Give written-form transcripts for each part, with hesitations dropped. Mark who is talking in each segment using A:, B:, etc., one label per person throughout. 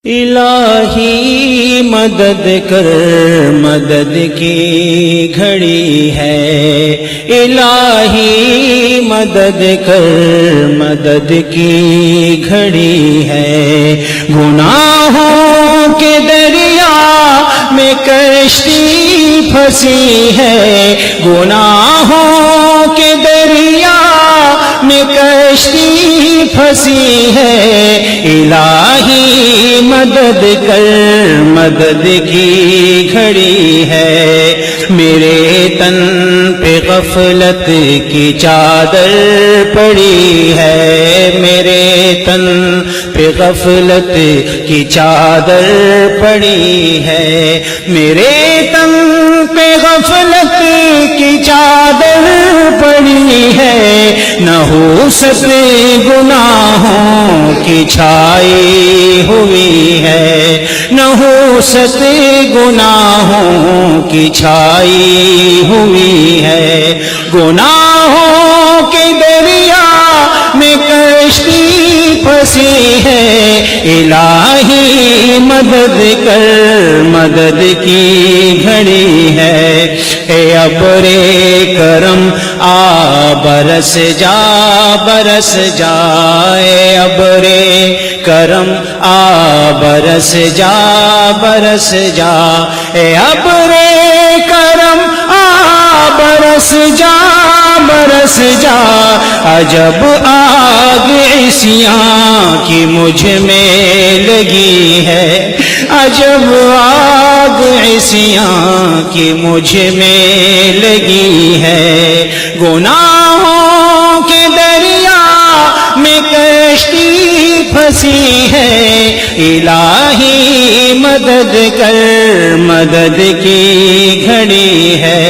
A: الہی مدد کر، مدد کی گھڑی ہے، الہی مدد کر، مدد کی گھڑی ہے، گناہوں کے دریا میں کشتی پھنسی ہے، گناہوں کے دریا میں کشتی پھنسی ہے، الہی مدد کر، مدد کی گھڑی ہے، میرے تن پہ غفلت کی چادر پڑی ہے، میرے تن پہ غفلت کی چادر پڑی ہے، میرے تن پہ غفلت کی چادر پڑی ہے، نحوست گناہوں کی چھائی ہوئی ہے، نحوست گناہوں کی چھائی ہوئی ہے، گناہوں کے دریا میں کشتی پھنسی ہے، الہی مدد کر، مدد کی گھڑی ہے، اے ابرِ کرم آ برس جا، برس جا، اے ابرِ کرم آ برس جا، برس جا، اے ابرِ کرم آ برس جا، برس جا، عجب آگ عصیاں کی مجھ میں لگی ہے، عجب آگ عصیاں کی مجھ میں لگی ہے، گناہوں کے دریا میں کشتی پھنسی ہے، الہی مدد کر، مدد کی گھڑی ہے،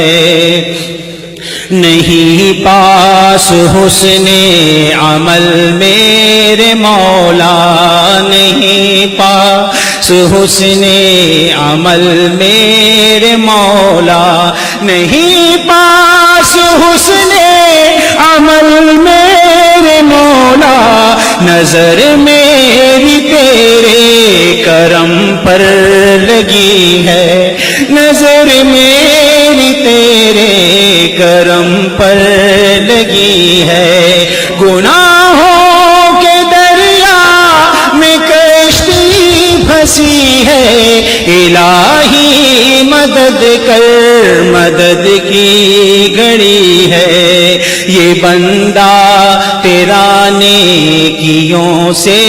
A: نہیں پاس حسن عمل میرے مولا، نہیں پاس حسن عمل میرے مولا، نہیں پاس حسن عمل میرے مولا، نظر میری تیرے کرم پر لگی ہے، نظر میری تیرے کرم پر لگی ہے، گناہوں کے دریا میں کشتی پھنسی ہے، الہی مدد کر، مدد کی گھڑی ہے، یہ بندہ تیرا نیکیوں سے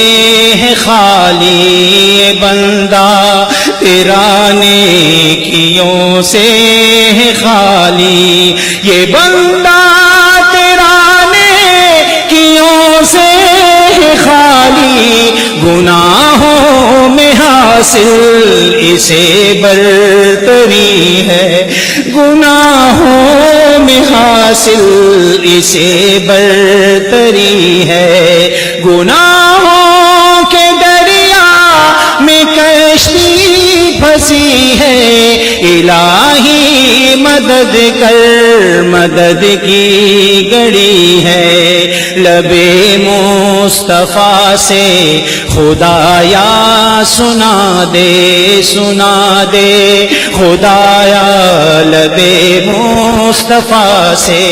A: ہے خالی، یہ بندہ تیرا نیکیوں سے ہے خالی، یہ بندہ تیرا نیکیوں سے ہے خالی، گناہوں میں حاصل اسے برتری ہے، گناہوں میں حاصل اسے برتری ہے، گناہوں کے دریا میں کشتی پھنسی ہے، الہی مدد کر، مدد کی گھڑی ہے، لبِ مصطفیٰ سے خدایا سنا دے، سنا دے خدایا، لبِ مصطفیٰ سے،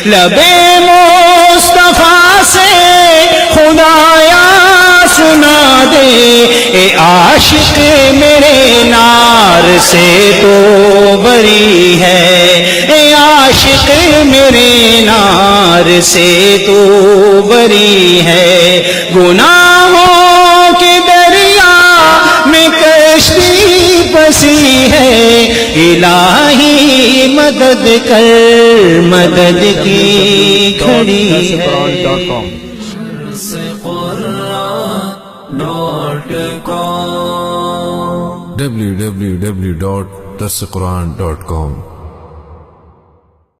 A: لبِ مصطفیٰ سے خدایا سنا دے، اے عاشق میرے نار سے تو بری ہے، اے عاشق میرے نار سے تو بری ہے، گناہوں کے دریا میں کشتی پھنسی ہے، الہی مدد کر، مدد کی گھڑی ہے،
B: www.darsequran.com